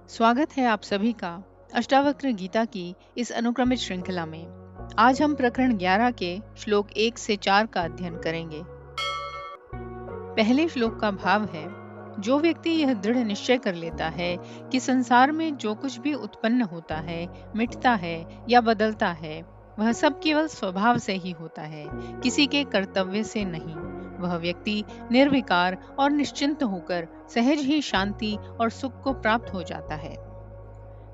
स्वागत है आप सभी का अष्टावक्र गीता की इस अनुक्रमित श्रृंखला में। आज हम प्रकरण 11 के श्लोक 1 से 4 का अध्ययन करेंगे। पहले श्लोक का भाव है, जो व्यक्ति यह दृढ़ निश्चय कर लेता है कि संसार में जो कुछ भी उत्पन्न होता है, मिटता है या बदलता है, वह सब केवल स्वभाव से ही होता है, किसी के कर्तव्य से नहीं। वह व्यक्ति निर्विकार और निश्चिंत होकर सहज ही शांति और सुख को प्राप्त हो जाता है।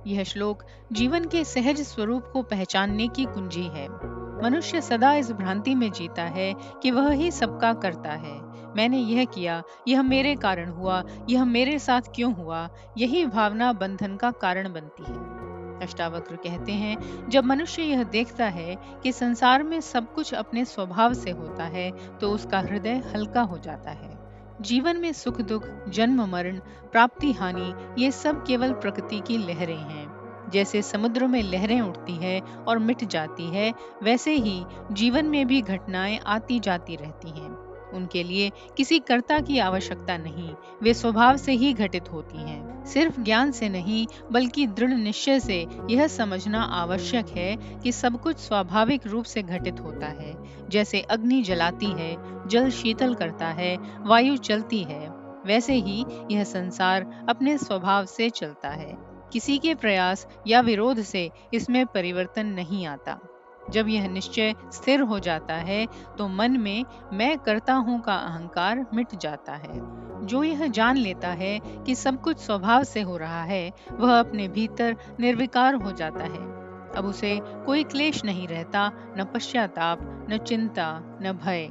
यह श्लोक जीवन के सहज स्वरूप को पहचानने की कुंजी है। मनुष्य सदा इस भ्रांति में जीता है कि वह ही सबका करता है। मैंने यह किया, यह मेरे कारण हुआ, यह मेरे साथ क्यों हुआ, यही भावना बंधन का कारण बनती है। अष्टावक्र कहते हैं, जब मनुष्य यह देखता है कि संसार में सब कुछ अपने स्वभाव से होता है, तो उसका हृदय हल्का हो जाता है। जीवन में सुख दुख, जन्म मरण, प्राप्ति हानि, ये सब केवल प्रकृति की लहरें हैं। जैसे समुद्र में लहरें उठती है और मिट जाती है, वैसे ही जीवन में भी घटनाएं आती जाती रहती हैं। उनके लिए किसी कर्ता की आवश्यकता नहीं, वे स्वभाव से ही घटित होती हैं। सिर्फ ज्ञान से नहीं, बल्कि दृढ़ निश्चय से यह समझना आवश्यक है कि सब कुछ स्वाभाविक रूप से घटित होता है। जैसे अग्नि जलाती है, जल शीतल करता है, वायु चलती है, वैसे ही यह संसार अपने स्वभाव से चलता है। किसी के प्रयास या विरोध से इसमें परिवर्तन नहीं आता। जब यह निश्चय स्थिर हो जाता है, तो मन में मैं करता हूँ का अहंकार मिट जाता है। जो यह जान लेता है कि सब कुछ स्वभाव से हो रहा है, वह अपने भीतर निर्विकार हो जाता है। अब उसे कोई क्लेश नहीं रहता, न पश्चाताप, न चिंता, न भय।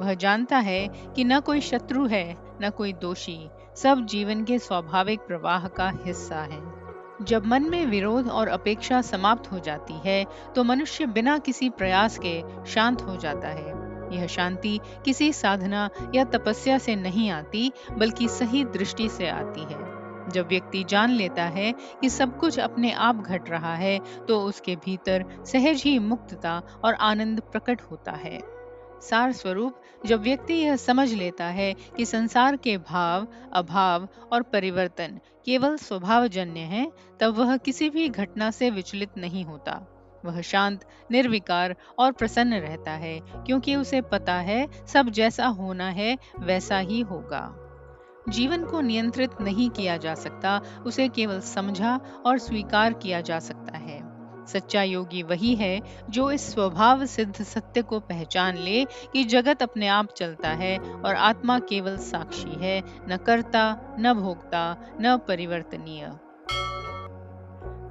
वह जानता है कि न कोई शत्रु है, न कोई दोषी, सब जीवन के स्वाभाविक प्रवाह का हिस्सा है। जब मन में विरोध और अपेक्षा समाप्त हो जाती है, तो मनुष्य बिना किसी प्रयास के शांत हो जाता है। यह शांति किसी साधना या तपस्या से नहीं आती, बल्कि सही दृष्टि से आती है। जब व्यक्ति जान लेता है कि सब कुछ अपने आप घट रहा है, तो उसके भीतर सहज ही मुक्तता और आनंद प्रकट होता है। सार स्वरूप, जब व्यक्ति यह समझ लेता है कि संसार के भाव, अभाव और परिवर्तन केवल स्वभावजन्य हैं, तब वह किसी भी घटना से विचलित नहीं होता। वह शांत, निर्विकार और प्रसन्न रहता है, क्योंकि उसे पता है सब जैसा होना है वैसा ही होगा। जीवन को नियंत्रित नहीं किया जा सकता, उसे केवल समझा और स्वीकार किया जा सकता है। सच्चा योगी वही है जो इस स्वभाव सिद्ध सत्य को पहचान ले कि जगत अपने आप चलता है और आत्मा केवल साक्षी है, न कर्ता, न भोक्ता, न परिवर्तनीय।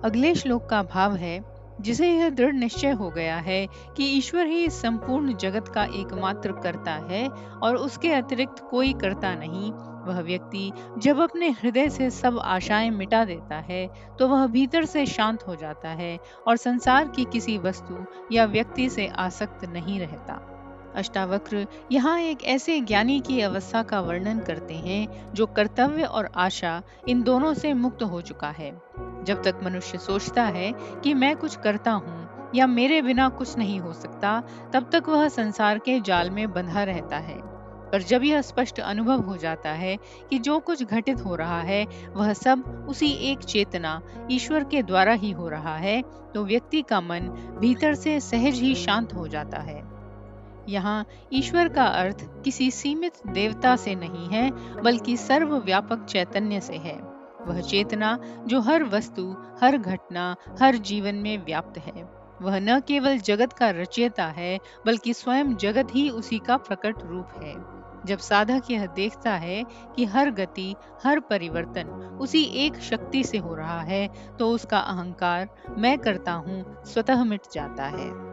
अगले श्लोक का भाव है, जिसे यह दृढ़ निश्चय हो गया है कि ईश्वर ही इस संपूर्ण जगत का एकमात्र कर्ता है और उसके अतिरिक्त कोई कर्ता नहीं, वह व्यक्ति जब अपने हृदय से सब आशाएं मिटा देता है, तो वह भीतर से शांत हो जाता है और संसार की किसी वस्तु या व्यक्ति से आसक्त नहीं रहता। अष्टावक्र यहाँ एक ऐसे ज्ञानी की अवस्था का वर्णन करते हैं जो कर्तव्य और आशा इन दोनों से मुक्त हो चुका है। जब तक मनुष्य सोचता है कि मैं कुछ करता हूँ या मेरे बिना कुछ नहीं हो सकता, तब तक वह संसार के जाल में बंधा रहता है। पर जब यह स्पष्ट अनुभव हो जाता है कि जो कुछ घटित हो रहा है, वह सब उसी एक चेतना ईश्वर के द्वारा ही हो रहा है, तो व्यक्ति का मन भीतर से सहज ही शांत हो जाता है। यहाँ ईश्वर का अर्थ किसी सीमित देवता से नहीं है, बल्कि सर्वव्यापक चैतन्य से है। वह चेतना जो हर वस्तु, हर घटना, हर जीवन में व्याप्त है। वह न केवल जगत का रचयिता है, बल्कि स्वयं जगत ही उसी का प्रकट रूप है। जब साधक यह देखता है कि हर गति, हर परिवर्तन उसी एक शक्ति से हो रहा है, तो उसका अहंकार मैं करता हूँ स्वतः मिट जाता है।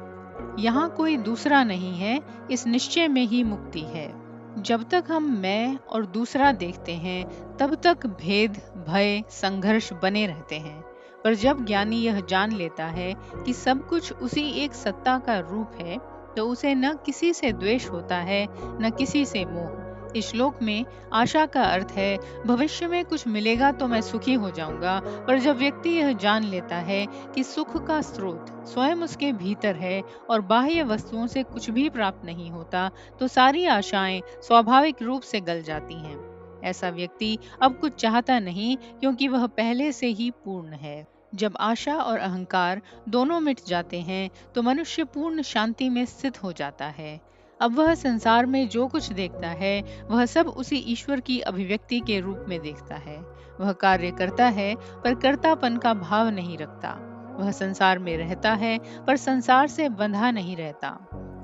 यहाँ कोई दूसरा नहीं है, इस निश्चय में ही मुक्ति है। जब तक हम मैं और दूसरा देखते हैं, तब तक भेद, भय, संघर्ष बने रहते हैं। पर जब ज्ञानी यह जान लेता है कि सब कुछ उसी एक सत्ता का रूप है, तो उसे न किसी से द्वेष होता है, न किसी से मोह। इस श्लोक में आशा का अर्थ है, भविष्य में कुछ मिलेगा तो मैं सुखी हो जाऊंगा। पर जब व्यक्ति यह जान लेता है कि सुख का स्रोत स्वयं उसके भीतर है और बाह्य वस्तुओं से कुछ भी प्राप्त नहीं होता, तो सारी आशाएं स्वाभाविक रूप से गल जाती हैं। ऐसा व्यक्ति अब कुछ चाहता नहीं, क्योंकि वह पहले से ही पूर्ण है। जब आशा और अहंकार दोनों मिट जाते हैं, तो मनुष्य पूर्ण शांति में स्थित हो जाता है। अब वह संसार में जो कुछ देखता है, वह सब उसी ईश्वर की अभिव्यक्ति के रूप में देखता है। वह कार्य करता है, पर कर्तापन का भाव नहीं रखता। वह संसार में रहता है, पर संसार से बंधा नहीं रहता।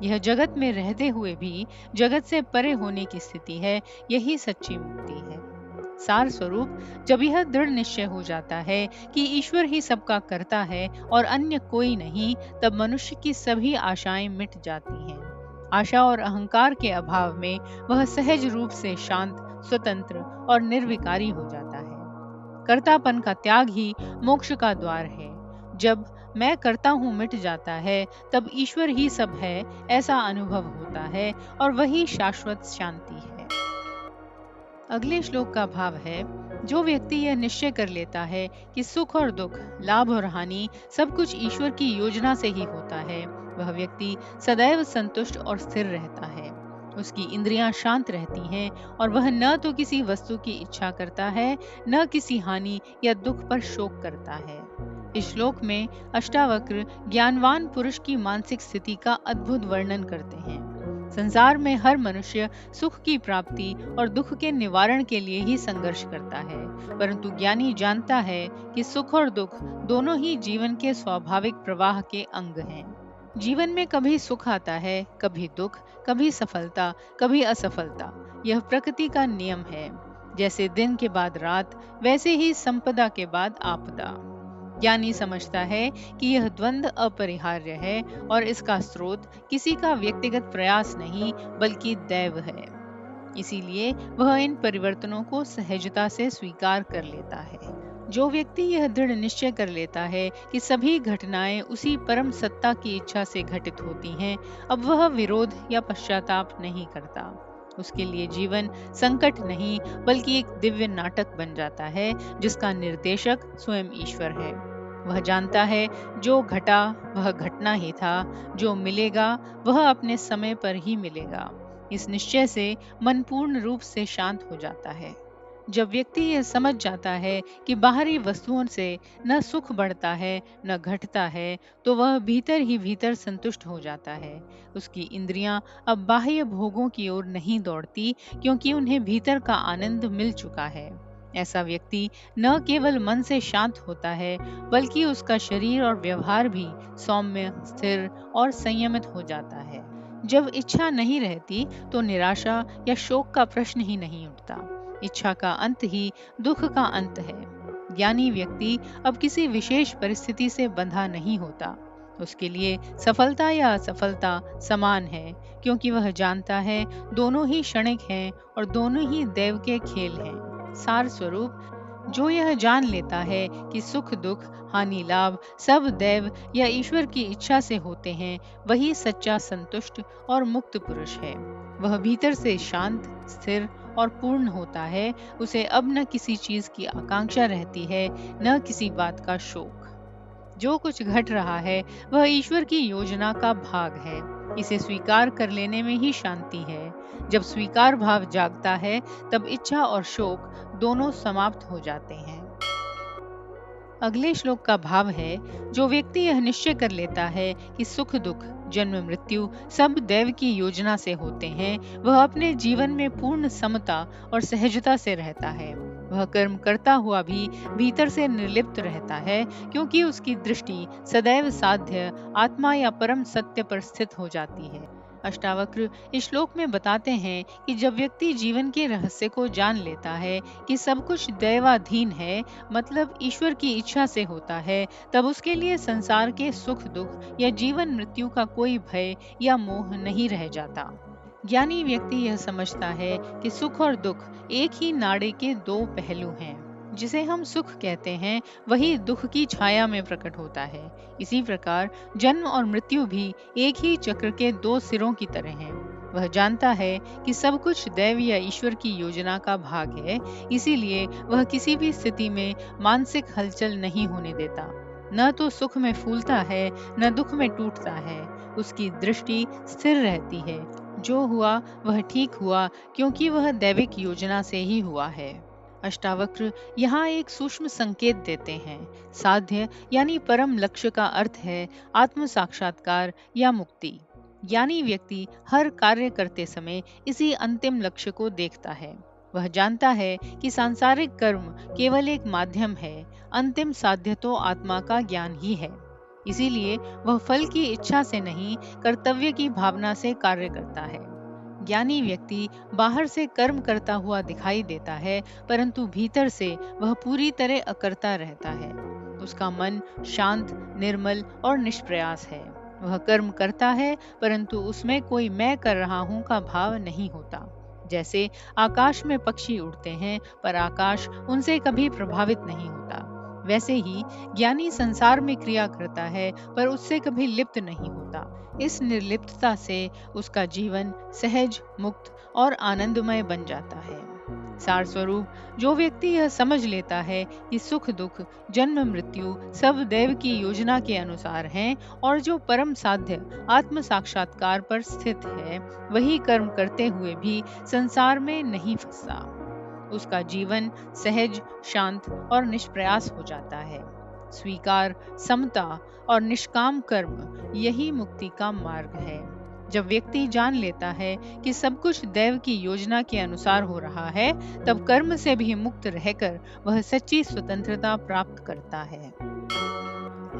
यह जगत में रहते हुए भी जगत से परे होने की स्थिति है। यही सच्ची मुक्ति है। सार स्वरूप, जब यह दृढ़ निश्चय हो जाता है कि ईश्वर ही सबका करता है और अन्य कोई नहीं, तब मनुष्य की सभी आशाएं मिट जाती हैं। आशा और अहंकार के अभाव में वह सहज रूप से शांत, स्वतंत्र और निर्विकारी हो जाता है। कर्तापन का त्याग ही मोक्ष का द्वार है। जब मैं करता हूँ मिट जाता है, तब ईश्वर ही सब है, ऐसा अनुभव होता है, और वही शाश्वत शांति है। अगले श्लोक का भाव है, जो व्यक्ति यह निश्चय कर लेता है कि सुख और दुख, लाभ और हानि सब कुछ ईश्वर की योजना से ही होता है, वह व्यक्ति सदैव संतुष्ट और स्थिर रहता है। उसकी इंद्रियां शांत रहती हैं, और वह न तो किसी वस्तु की इच्छा करता है, न किसी हानि या दुख पर शोक करता है। इस श्लोक में अष्टावक्र ज्ञानवान पुरुष की मानसिक स्थिति का अद्भुत वर्णन करते हैं। संसार में हर मनुष्य सुख की प्राप्ति और दुख के निवारण के लिए ही संघर्ष करता है, परंतु ज्ञानी जानता है कि सुख और दुख दोनों ही जीवन के स्वाभाविक प्रवाह के अंग हैं। जीवन में कभी सुख आता है, कभी दुख, कभी सफलता, कभी असफलता। यह प्रकृति का नियम है। जैसे दिन के बाद रात, वैसे ही संपदा के बाद आपदा। ज्ञानी समझता है कि यह द्वंद्व अपरिहार्य है, और इसका स्रोत किसी का व्यक्तिगत प्रयास नहीं, बल्कि दैव है। इसीलिए वह इन परिवर्तनों को सहजता से स्वीकार कर लेता है। जो व्यक्ति यह दृढ़ निश्चय कर लेता है कि सभी घटनाएं उसी परम सत्ता की इच्छा से घटित होती हैं, अब वह विरोध या पश्चाताप नहीं करता। उसके लिए जीवन संकट नहीं, बल्कि एक दिव्य नाटक बन जाता है, जिसका निर्देशक स्वयं ईश्वर है। वह जानता है, जो घटा वह घटना ही था, जो मिलेगा वह अपने समय पर ही मिलेगा। इस निश्चय से मन पूर्ण रूप से शांत हो जाता है। जब व्यक्ति यह समझ जाता है कि बाहरी वस्तुओं से न सुख बढ़ता है, न घटता है, तो वह भीतर ही भीतर संतुष्ट हो जाता है। उसकी इंद्रियां अब बाह्य भोगों की ओर नहीं दौड़ती, क्योंकि उन्हें भीतर का आनंद मिल चुका है। ऐसा व्यक्ति न केवल मन से शांत होता है, बल्कि उसका शरीर और व्यवहार भी सौम्य, स्थिर और संयमित हो जाता है। जब इच्छा नहीं रहती, तो निराशा या शोक का प्रश्न ही नहीं उठता। इच्छा का अंत ही दुख का अंत है। ज्ञानी व्यक्ति अब किसी विशेष परिस्थिति से बंधा नहीं होता। उसके लिए सफलता या असफलता समान है, क्योंकि वह जानता है दोनों ही क्षणिक हैं और दोनों ही दैव के खेल हैं। सार स्वरूप, जो यह जान लेता है कि सुख दुख, हानि लाभ सब दैव या ईश्वर की इच्छा से होते हैं, वही सच्चा संतुष्ट और मुक्त पुरुष है। वह भीतर से शांत, स्थिर और पूर्ण होता है। उसे अब न किसी चीज की आकांक्षा रहती है, न किसी बात का शोक। जो कुछ घट रहा है, वह ईश्वर की योजना का भाग है। इसे स्वीकार कर लेने में ही शांति है। जब स्वीकार भाव जागता है, तब इच्छा और शोक दोनों समाप्त हो जाते हैं। अगले श्लोक का भाव है, जो व्यक्ति यह निश्चय कर लेता है कि सुख दुख, जन्म मृत्यु सब दैव की योजना से होते हैं, वह अपने जीवन में पूर्ण समता और सहजता से रहता है। वह कर्म करता हुआ भी भीतर से निर्लिप्त रहता है, क्योंकि उसकी दृष्टि सदैव साध्य आत्मा या परम सत्य पर स्थित हो जाती है। अष्टावक्र इस श्लोक में बताते हैं कि जब व्यक्ति जीवन के रहस्य को जान लेता है कि सब कुछ दैवाधीन है, मतलब ईश्वर की इच्छा से होता है, तब उसके लिए संसार के सुख दुख या जीवन मृत्यु का कोई भय या मोह नहीं रह जाता। ज्ञानी व्यक्ति यह समझता है कि सुख और दुख एक ही नाड़े के दो पहलू हैं। जिसे हम सुख कहते हैं, वही दुख की छाया में प्रकट होता है। इसी प्रकार जन्म और मृत्यु भी एक ही चक्र के दो सिरों की तरह हैं। वह जानता है कि सब कुछ दैव या ईश्वर की योजना का भाग है, इसीलिए वह किसी भी स्थिति में मानसिक हलचल नहीं होने देता। न तो सुख में फूलता है, न दुख में टूटता है। उसकी दृष्टि स्थिर रहती है, जो हुआ वह ठीक हुआ क्योंकि वह दैविक योजना से ही हुआ है। अष्टावक्र यहाँ एक सूक्ष्म संकेत देते हैं। साध्य यानी परम लक्ष्य का अर्थ है आत्म साक्षात्कार या मुक्ति। यानी व्यक्ति हर कार्य करते समय इसी अंतिम लक्ष्य को देखता है। वह जानता है कि सांसारिक कर्म केवल एक माध्यम है, अंतिम साध्य तो आत्मा का ज्ञान ही है। इसीलिए वह फल की इच्छा से नहीं, कर्तव्य की भावना से कार्य करता है। ज्ञानी व्यक्ति बाहर से कर्म करता हुआ दिखाई देता है, परंतु भीतर से वह पूरी तरह अकर्ता रहता है। उसका मन शांत, निर्मल और निष्प्रयास है। वह कर्म करता है, परंतु उसमें कोई मैं कर रहा हूं का भाव नहीं होता। जैसे आकाश में पक्षी उड़ते हैं, पर आकाश उनसे कभी प्रभावित नहीं होता, वैसे ही ज्ञानी संसार में क्रिया करता है, पर उससे कभी लिप्त नहीं होता। इस निर्लिप्तता से उसका जीवन सहज, मुक्त और आनंदमय बन जाता है। सार स्वरूप, जो व्यक्ति यह समझ लेता है कि सुख दुख, जन्म मृत्यु सब दैव की योजना के अनुसार हैं और जो परम साध्य आत्म साक्षात्कार पर स्थित है, वही कर्म करते हुए भी संसार में नहीं फंसता। उसका जीवन सहज, शांत और निष्प्रयास हो जाता है। स्वीकार, समता और निष्काम कर्म यही मुक्ति का मार्ग है। जब व्यक्ति जान लेता है कि सब कुछ दैव की योजना के अनुसार हो रहा है, तब कर्म से भी मुक्त रहकर वह सच्ची स्वतंत्रता प्राप्त करता है।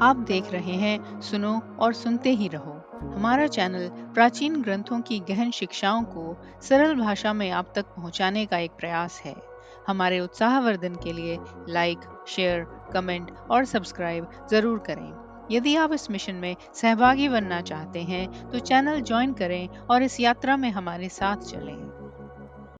आप देख रहे हैं सुनो और सुनते ही रहो। हमारा चैनल प्राचीन ग्रंथों की गहन शिक्षाओं को सरल भाषा में आप तक पहुंचाने का एक प्रयास है। हमारे उत्साहवर्धन के लिए लाइक, शेयर, कमेंट और सब्सक्राइब जरूर करें। यदि आप इस मिशन में सहभागी बनना चाहते हैं तो चैनल ज्वाइन करें और इस यात्रा में हमारे साथ चलें।